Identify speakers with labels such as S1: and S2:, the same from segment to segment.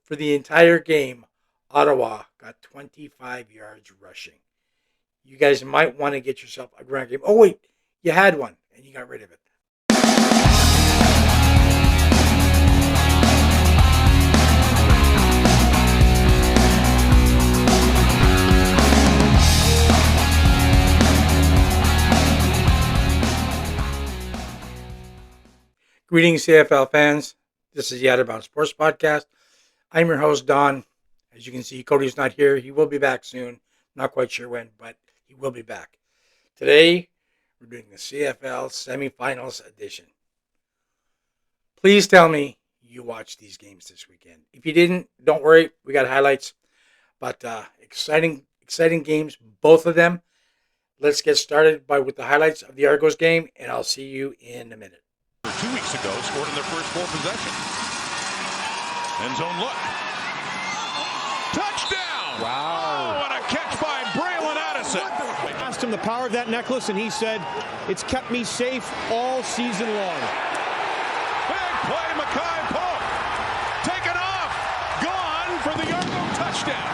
S1: For the entire game, Ottawa got 25 yards rushing. You guys might want to get yourself a ground game. Oh, wait, you had one, and you got rid of it. Greetings, CFL fans. This is the Out of Bounds Sports Podcast. I'm your host, Don. As you can see, Cody's not here. He will be back soon. Not quite sure when, but he will be back. Today, we're doing the CFL Semi-Finals edition. Please tell me you watched these games this weekend. If you didn't, don't worry. We got highlights. But exciting games, both of them. Let's get started with the highlights of the Argos game, and I'll see you in a minute.
S2: 2 weeks ago, scored in their first 4 possessions. End zone look. Touchdown!
S3: Wow.
S2: Oh, what a catch by Braylon Addison.
S3: I asked him the power of that necklace, and he said, it's kept me safe all season long.
S2: Big play, Mackay Polk. Taken off. Gone for the Argo touchdown.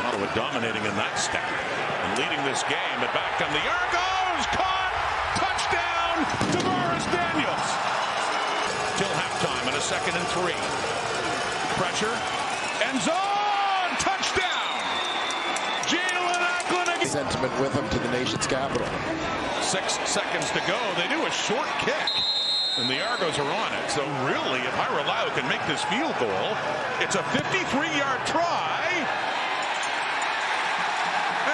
S2: Ottawa dominating in that step and leading this game, but back come the Argos. Caught. Touchdown to Boris Daniels. Till halftime and a 2nd and 3. Pressure. End zone. Touchdown. Jalen Acklin again.
S4: Sentiment with him to the nation's capital.
S2: 6 seconds to go. They do a short kick. And the Argos are on it. So really, if Ira Lau can make this field goal, it's a 53-yard try.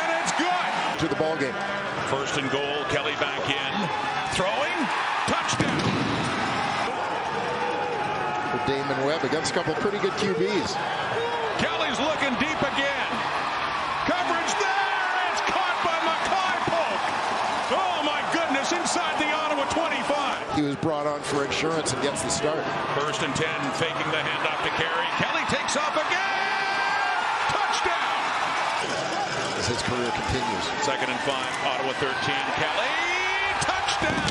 S2: And it's good.
S4: To the ball game.
S2: 1st and goal. Kelly back in. Throwing. Touchdown.
S4: For Damon Webb against a couple pretty good QBs.
S2: Kelly's looking deep again. Coverage there. It's caught by Mackay Polk. Oh, my goodness. Inside the Ottawa 25.
S4: He was brought on for insurance and gets the start.
S2: 1st and 10. Faking the handoff to Carey. Kelly takes off again. Touchdown.
S4: As his career continues.
S2: 2nd and 5. Ottawa 13. Kelly. Touchdown.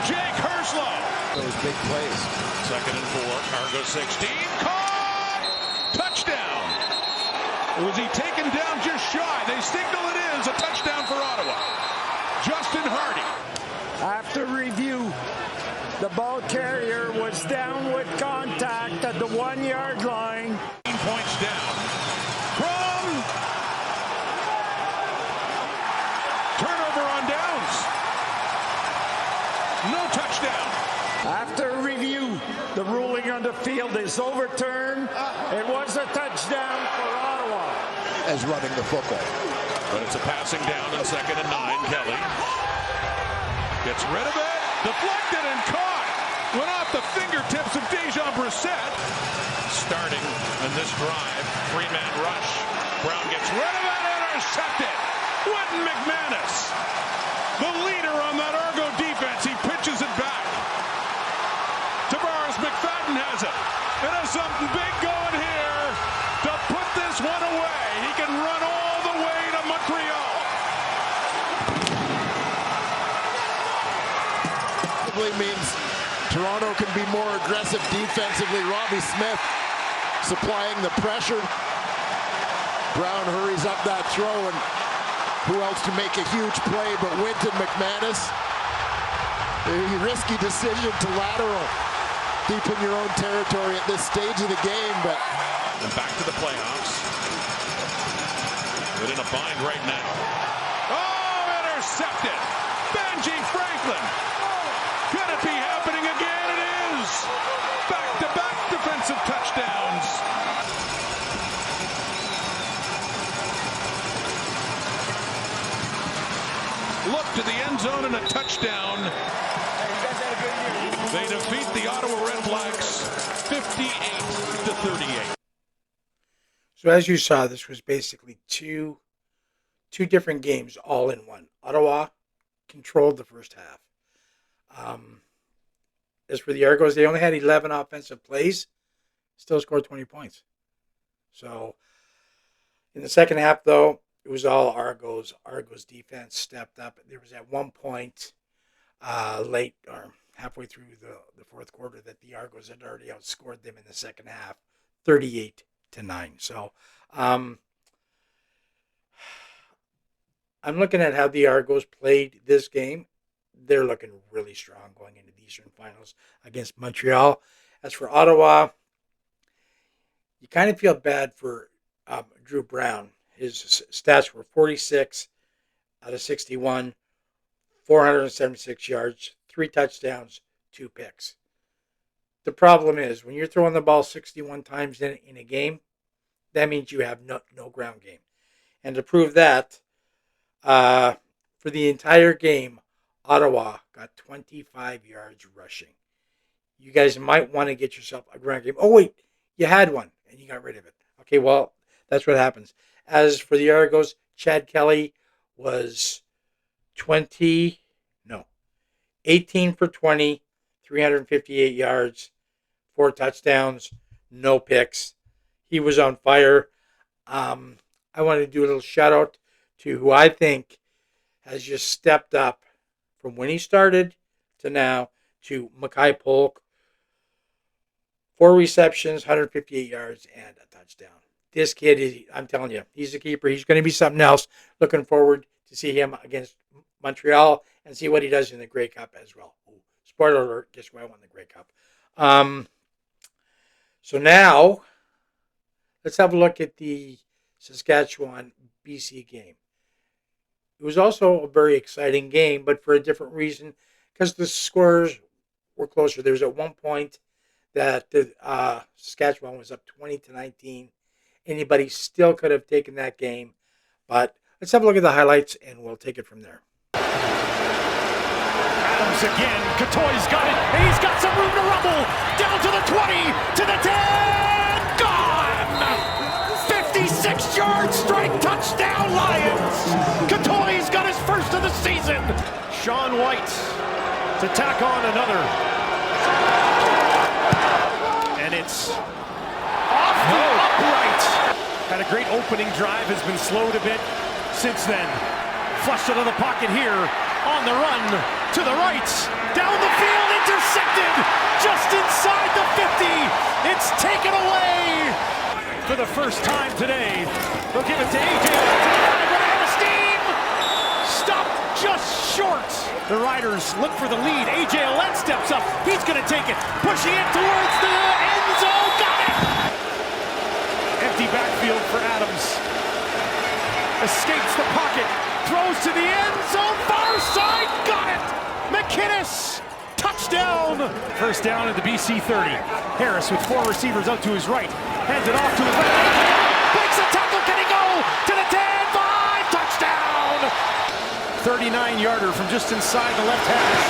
S2: Jake Herslow.
S4: Those big plays.
S2: 2nd and 4. Argo 16. Caught. Touchdown. Was he taken down just shy? They signal it is a touchdown for Ottawa. Justin Hardy.
S5: After review, the ball carrier was down with contact at the 1-yard line.
S2: 15 points down. From turnover on downs. No touchdown.
S5: After review, the ruling on the field is overturned. It was a touchdown for Ottawa.
S4: As running the football.
S2: But it's a passing down in 2nd and 9. Kelly gets rid of it. Deflected and caught. Went off the fingertips of Dejon Brissett. Starting in this drive. 3-man rush. Brown gets rid of it. Intercepted. Witten McManus. The leader on that Argo defense. He pitches it back. Tavares McFadden has it. And has something big going here to put this one away. He can run all the way to Montreal.
S4: Probably means Toronto can be more aggressive defensively. Robbie Smith supplying the pressure. Brown hurries up that throw, and who else to make a huge play but Wynton McManus? A risky decision to lateral deep in your own territory at this stage of the game, but...
S2: And back to the playoffs. But in a bind right now. Oh, intercepted! Benji Franklin! Could it be happening again? It is! Back-to-back defensive touchdowns. Look to the end zone and a touchdown. They defeat the Ottawa Red Blacks 58-38.
S1: So as you saw, this was basically two different games all in one. Ottawa controlled the first half. As for the Argos, they only had 11 offensive plays, still scored 20 points. So in the second half, though, it was all Argos. Argos defense stepped up. There was at one point late or halfway through the fourth quarter that the Argos had already outscored them in the second half, 38-9. So I'm looking at how the Argos played this game. They're looking really strong going into the Eastern Finals against Montreal. As for Ottawa, you kind of feel bad for Drew Brown. His stats were 46 out of 61, 476 yards, 3 touchdowns, 2 picks. The problem is when you're throwing the ball 61 times in a game, that means you have no ground game. And to prove that, for the entire game, Ottawa got 25 yards rushing. You guys might want to get yourself a ground game. Oh, wait, you had one, and you got rid of it. Okay, well, that's what happens. As for the Argos, Chad Kelly was 18 for 20, 358 yards, 4 touchdowns, no picks. He was on fire. I want to do a little shout out to who I think has just stepped up from when he started to now, to Mackay Polk. 4 receptions, 158 yards, and a touchdown. This kid, I'm telling you, he's a keeper. He's going to be something else. Looking forward to see him against Montreal and see what he does in the Grey Cup as well. Ooh, spoiler alert, guess who I won the Grey Cup. So now, let's have a look at the Saskatchewan-BC game. It was also a very exciting game, but for a different reason, because the scores were closer. There was at one point that the Saskatchewan was up 20-19. Anybody still could have taken that game, but let's have a look at the highlights, and we'll take it from there.
S3: Adams again. Katoy's got it, and he's got some room to rumble. Down to the 20, to the 10. Gone! 56-yard strike touchdown, Lions. Katoy's got his first of the season. Sean White to tack on another. And it's off the upright. Had a great opening drive, has been slowed a bit since then. Flushed out of the pocket here, on the run, to the right, down the field, intercepted, just inside the 50. It's taken away for the first time today. They'll give it to A.J. Run out of steam, stopped just short. The Riders look for the lead. A.J. Ouellette steps up, he's going to take it, pushing it towards the end zone, got it! Empty backfield for Adams. Escapes the pocket, throws to the end zone, far side, got it! McInnes, touchdown! First down at the BC 30. Harris with 4 receivers out to his right, hands it off to his left. Breaks the tackle, can he go? To the 10, 5, touchdown! 39-yarder from just inside the left hash.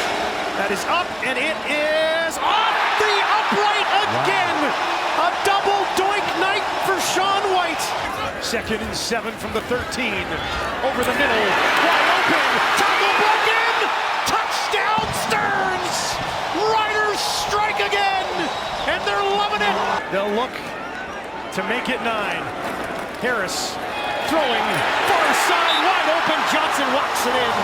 S3: That is up, and it is off the upright again! Wow. A double doink night for Sean White. 2nd and 7 from the 13. Over the middle, wide open, tackle broken! Touchdown Stearns! Riders strike again, and they're loving it! They'll look to make it 9. Harris throwing, far side, wide open, Johnson walks it in.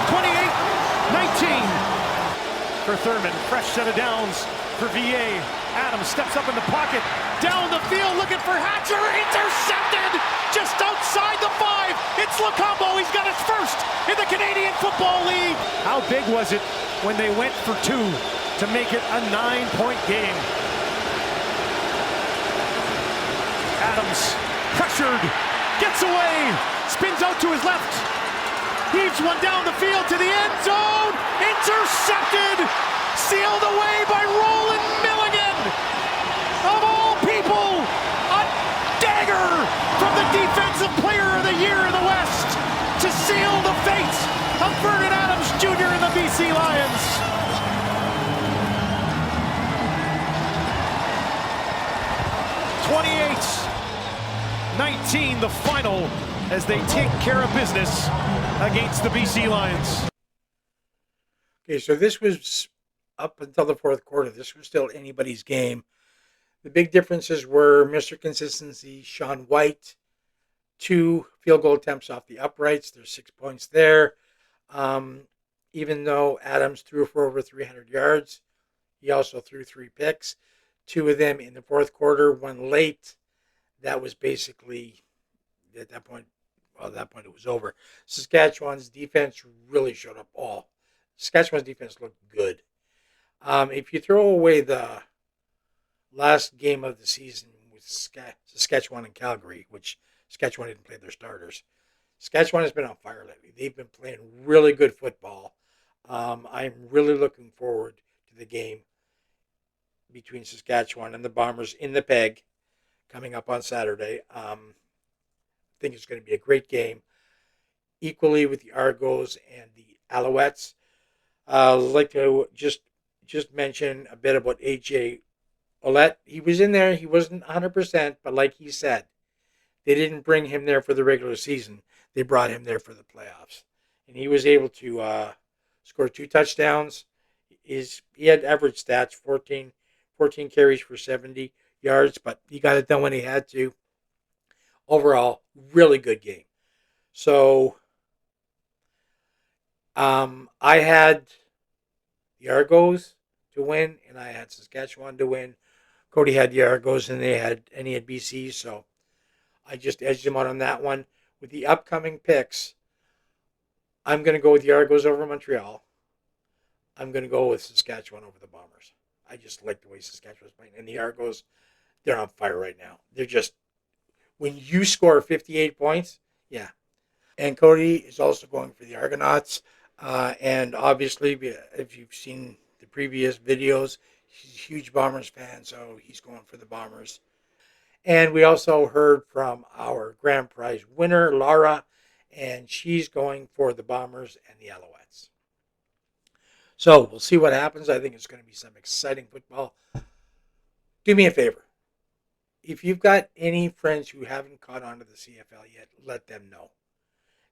S3: 28-19 for Thurman, fresh set of downs for VA. Adams steps up in the pocket, down the field looking for Hatcher, intercepted just outside the 5. It's Lacombo, he's got his first in the Canadian Football League. How big was it when they went for 2 to make it a 9-point game? Adams pressured, gets away, spins out to his left, heaves one down the field to the end zone, intercepted, sealed away by Roland Milligan. Of all people, a dagger from the Defensive Player of the Year in the West to seal the fate of Vernon Adams Jr. and the BC Lions. (28-19) the final as they take care of business against the BC Lions.
S1: Okay, so this was up until the fourth quarter. This was still anybody's game. The big differences were Mr. Consistency, Sean White, 2 field goal attempts off the uprights. There's 6 points there. Even though Adams threw for over 300 yards, he also threw 3 picks, 2 of them in the fourth quarter, one late. That was basically at that point. Well, at that point it was over. Saskatchewan's defense really showed up. Saskatchewan's defense looked good. If you throw away the last game of the season with Saskatchewan and Calgary, which Saskatchewan didn't play their starters, Saskatchewan has been on fire lately. They've been playing really good football. I'm really looking forward to the game between Saskatchewan and the Bombers in the Peg coming up on Saturday. I think it's going to be a great game, equally with the Argos and the Alouettes. I'd like to just mention a bit about AJ Olette. He was in there. He wasn't 100%, but like he said, they didn't bring him there for the regular season. They brought him there for the playoffs. And he was able to score 2 touchdowns. He had average stats, 14 carries for 70 yards, but he got it done when he had to. Overall, really good game. So I had the Argos to win, and I had Saskatchewan to win. Cody had the Argos, and he had BC, so I just edged him out on that one. With the upcoming picks, I'm going to go with the Argos over Montreal. I'm going to go with Saskatchewan over the Bombers. I just like the way Saskatchewan's playing. And the Argos, they're on fire right now. They're just, when you score 58 points, yeah. And Cody is also going for the Argonauts. And obviously, if you've seen the previous videos, he's a huge Bombers fan, so he's going for the Bombers. And we also heard from our grand prize winner, Laura, and she's going for the Bombers and the Alouettes. So we'll see what happens. I think it's going to be some exciting football. Do me a favor. If you've got any friends who haven't caught on to the CFL yet, let them know.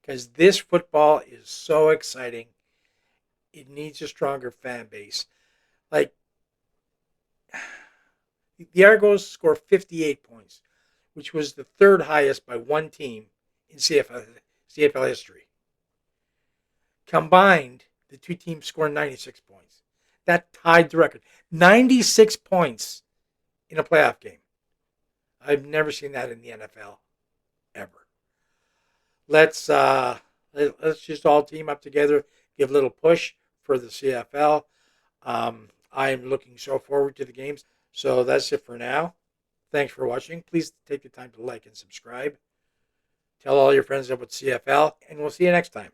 S1: Because this football is so exciting. It needs a stronger fan base. Like, the Argos scored 58 points, which was the third highest by one team in CFL history. Combined, the two teams scored 96 points. That tied the record. 96 points in a playoff game. I've never seen that in the NFL, ever. Let's just all team up together, give a little push for the CFL. I'm looking so forward to the games. So that's it for now. Thanks for watching. Please take the time to like and subscribe. Tell all your friends about CFL, and we'll see you next time.